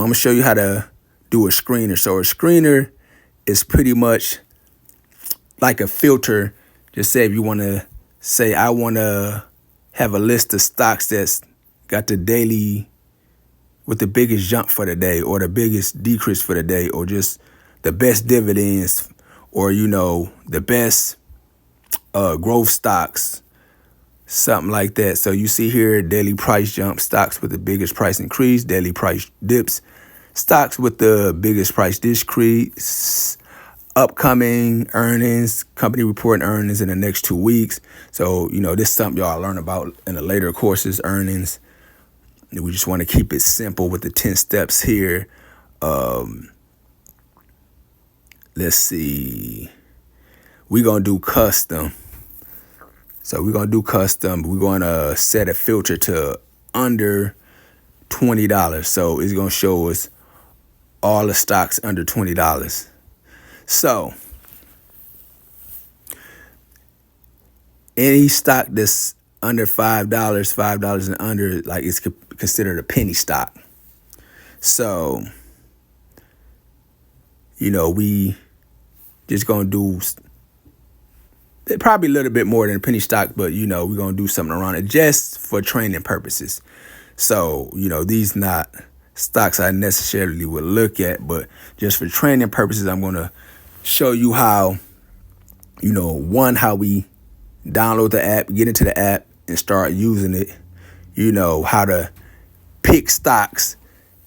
I'm gonna show you how to do a screener. So a screener is pretty much like a filter. Just say if you want to say, I want to have a list of stocks that's got the daily with the biggest jump for the day, or the biggest decrease for the day, or just the best dividends, or the best growth stocks, something like that. So you see here, daily price jump, stocks with the biggest price increase, daily price dips, stocks with the biggest price decrease, upcoming earnings, company reporting earnings in the next 2 weeks. So, this is something y'all learn about in the later courses, earnings. We just want to keep it simple with the 10 steps here. Let's see. We're going to do custom. So we're going to do custom. We're going to set a filter to under $20. So it's going to show us all the stocks under $20. So any stock that's under $5 and under, like, it's considered a penny stock. So, we just going to do probably a little bit more than a penny stock, but, we're going to do something around it just for training purposes. So, these not stocks I necessarily would look at, but just for training purposes, I'm going to show you how, how we download the app, get into the app, and start using it. How to pick stocks,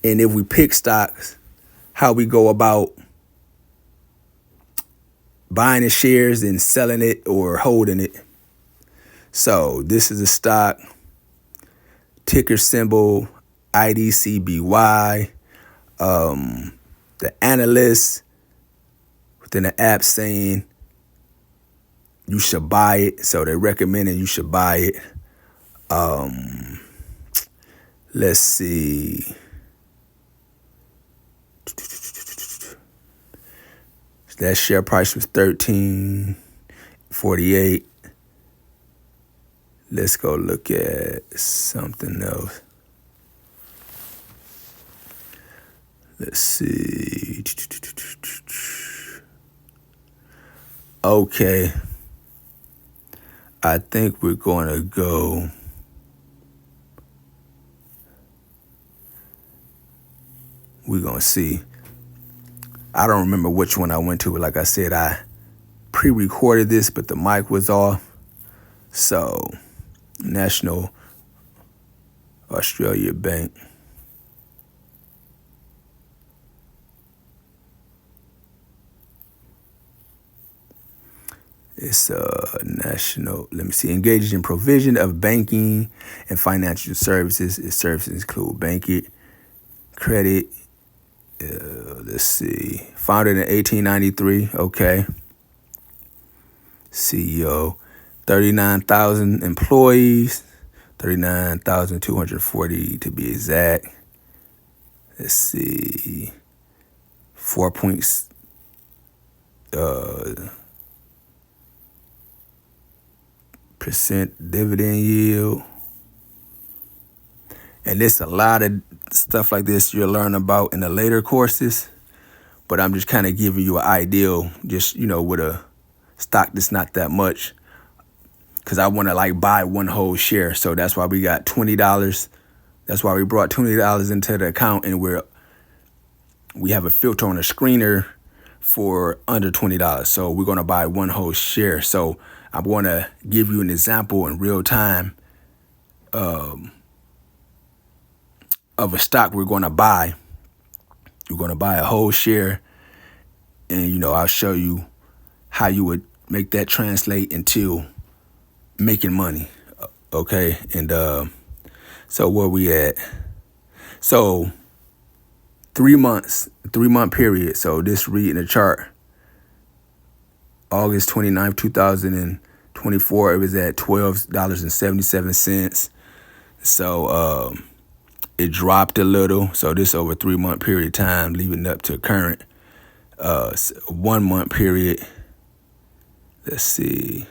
and if we pick stocks, how we go about buying the shares and selling it or holding it. So this is a stock, ticker symbol IDCBY. The analyst within the app saying you should buy it. So they're recommending you should buy it. Let's see. That share price was $13.48. Let's go look at something else. Let's see. Okay. I think we're going to go. We're going to see. I don't remember which one I went to. Like I said, I pre-recorded this, but the mic was off. So, National Australia Bank. It's national, let me see, engaged in provision of banking and financial services. Its services include banking, credit, let's see, founded in 1893, okay. CEO, 39,000 employees, 39,240 to be exact. Let's see, 4% dividend yield. And there's a lot of stuff like this you'll learn about in the later courses, but I'm just kind of giving you an ideal, just, with a stock that's not that much, because I want to buy one whole share. So that's why we got $20. That's why we brought $20 into the account, and we have a filter on a screener for under $20. So we're going to buy one whole share. So I'm going to give you an example in real time of a stock we're going to buy. We're going to buy a whole share, and, I'll show you how you would make that translate into making money. Okay. And so where we at? So 3 month period. So this reading the chart. August 29th, 2024, it was at $12.77. So it dropped a little. So this over 3 month period of time, leaving up to current 1 month period. Let's see.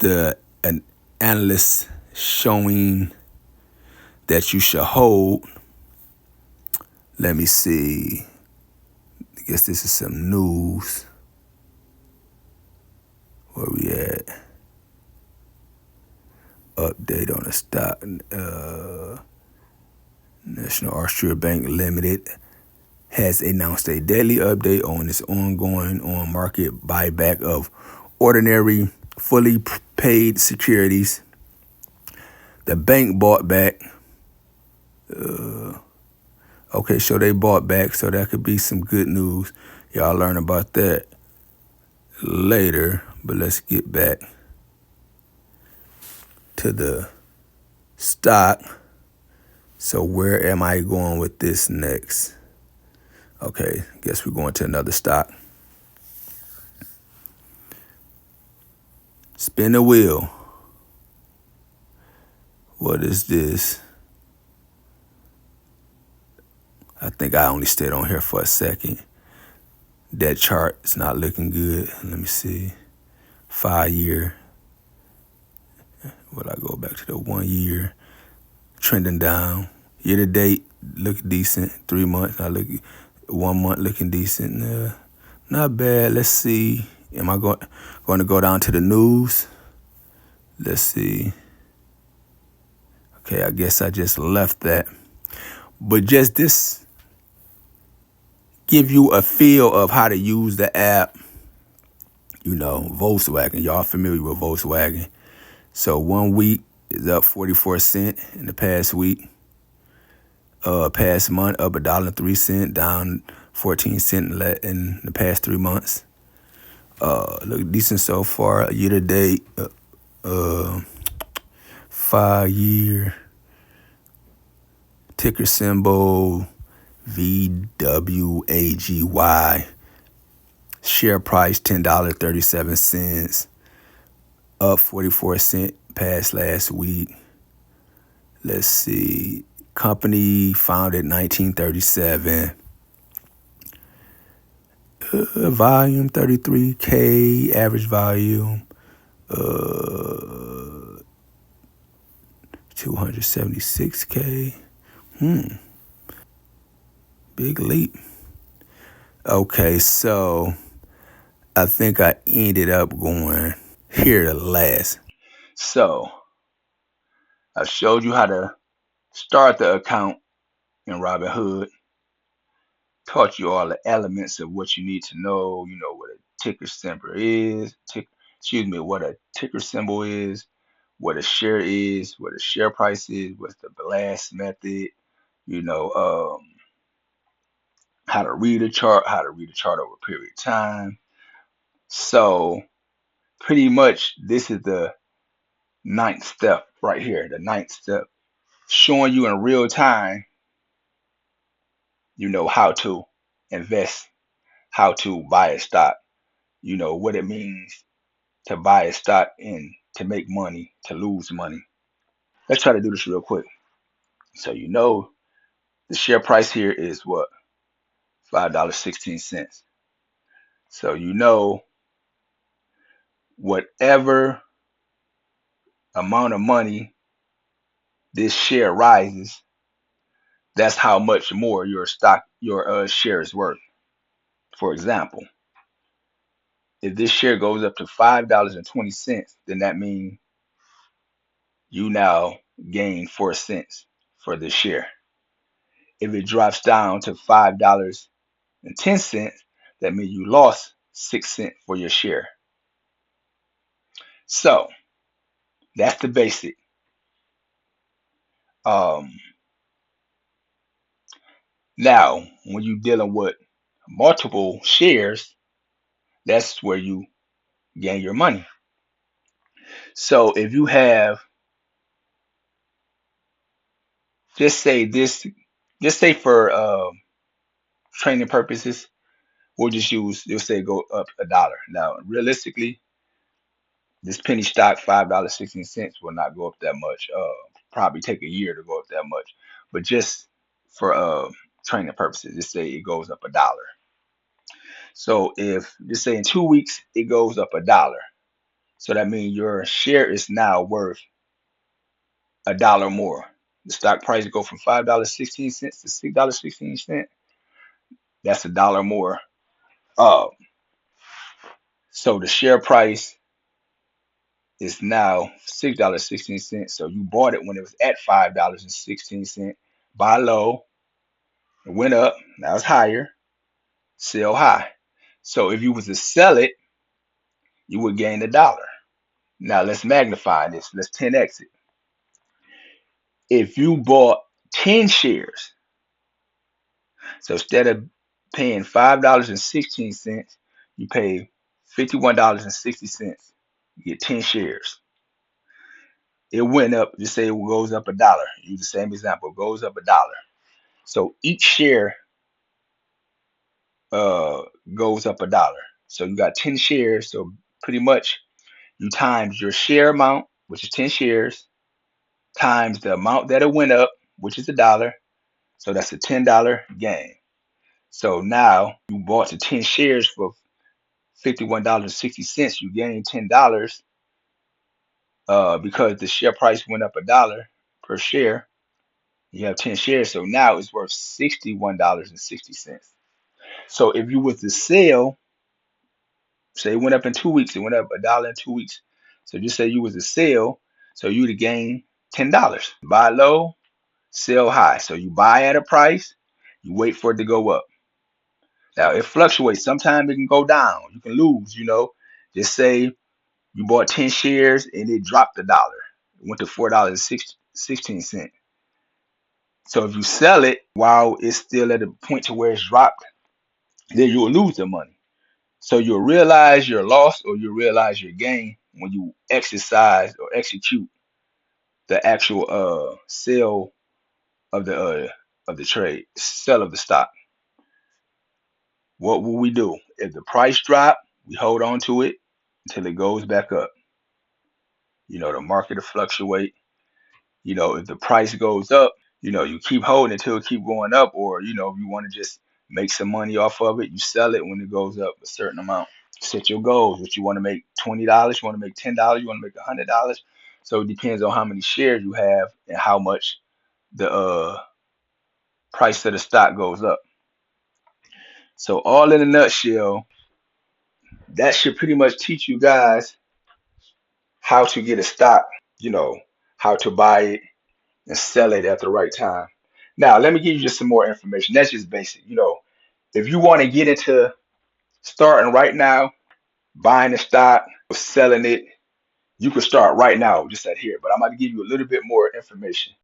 An analyst showing that you should hold. Let me see. I guess this is some news. Where we at? Update on the stock. National Austria Bank Limited has announced a daily update on its ongoing on-market buyback of ordinary, fully paid securities. The bank bought back. Okay, so they bought back, so that could be some good news. Y'all learn about that later, but let's get back to the stock. So where am I going with this next? Okay, guess we're going to another stock. Spin the wheel. What is this? I think I only stayed on here for a second. That chart is not looking good. Let me see. 5 year. Will I go back to the 1 year? Trending down. Year to date, look decent. 3 months, I look 1 month looking decent. Not bad. Let's see. Am I going to go down to the news? Let's see. Okay, I guess I just left that. But just this give you a feel of how to use the app. You know, Volkswagen. Y'all familiar with Volkswagen. So 1 week is up 44 cents in the past week. Past month up $1.03, down 14 cents in the past 3 months. Look decent so far. Year to date, 5 year. Ticker symbol VWAGY. Share price $10.37. Up 44 cents past last week. Let's see. Company founded 1937. Volume 33K. Average volume 276K. Big leap. Okay, so I think I ended up going here to last. So I showed you how to start the account in Robinhood. Taught you all the elements of what you need to know. You know what a ticker symbol is. What a ticker symbol is. What a share is. What a share price is. What's the blast method. You know, how to read a chart. How to read a chart over a period of time. So pretty much this is the 9th step right here. The 9th step, showing you in real time. You know how to invest, how to buy a stock. You know what it means to buy a stock and to make money, to lose money. Let's try to do this real quick. So you know the share price here is what? $5.16. So you know whatever amount of money this share rises, that's how much more your share is worth. For example, if this share goes up to $5.20, then that means you now gain 4 cents for this share. If it drops down to $5.10, that means you lost 6 cents for your share. So that's the basic. Now, when you're dealing with multiple shares, that's where you gain your money. So if you have, just say for training purposes, you'll say go up $1. Now, realistically, this penny stock, $5.16, will not go up that much. Probably take a year to go up that much. But just for training purposes, just say it goes up $1. So if just say in 2 weeks it goes up $1, so that means your share is now worth $1 more. The stock price go from $5.16 to $6.16. That's a dollar more. Uh, so the share price is now $6.16. So you bought it when it was at $5.16. Buy low, it went up, now it's higher, sell high. So if you was to sell it, you would gain a dollar. Now let's magnify this. Let's 10x it. If you bought 10 shares, so instead of paying $5.16, you pay $51.60. You get 10 shares. It went up, just say it goes up a dollar. Use the same example, it goes up a dollar. So each share uh goes up a dollar. So you got 10 shares. So pretty much you times your share amount, which is 10 shares, times the amount that it went up, which is a dollar. So that's a $10 gain. So now you bought the 10 shares for $51.60. You gained $10 because the share price went up a dollar per share. You have 10 shares, so now it's worth $61.60. So if you was to sell, say it went up in 2 weeks, it went up a dollar in 2 weeks. So just say you was to sell, so you'd have gained $10. Buy low, sell high. So you buy at a price, you wait for it to go up. Now it fluctuates. Sometimes it can go down. You can lose. Just say you bought 10 shares and it dropped a dollar. It went to $4.16. So if you sell it while it's still at a point to where it's dropped, then you'll lose the money. So you'll realize your loss or you'll realize your gain when you exercise or execute the actual sale of the trade, sell of the stock. What will we do? If the price drop, we hold on to it until it goes back up. The market will fluctuate. If the price goes up, you keep holding until it keep going up, or if you want to just make some money off of it, you sell it when it goes up a certain amount. Set your goals. What you want to make $20, you want to make $10, you want to make $100. So it depends on how many shares you have and how much the price of the stock goes up. So all in a nutshell, that should pretty much teach you guys how to get a stock, how to buy it and sell it at the right time. Now, let me give you just some more information. That's just basic. If you want to get into starting right now, buying the stock, selling it, you can start right now just at here. But I'm going to give you a little bit more information.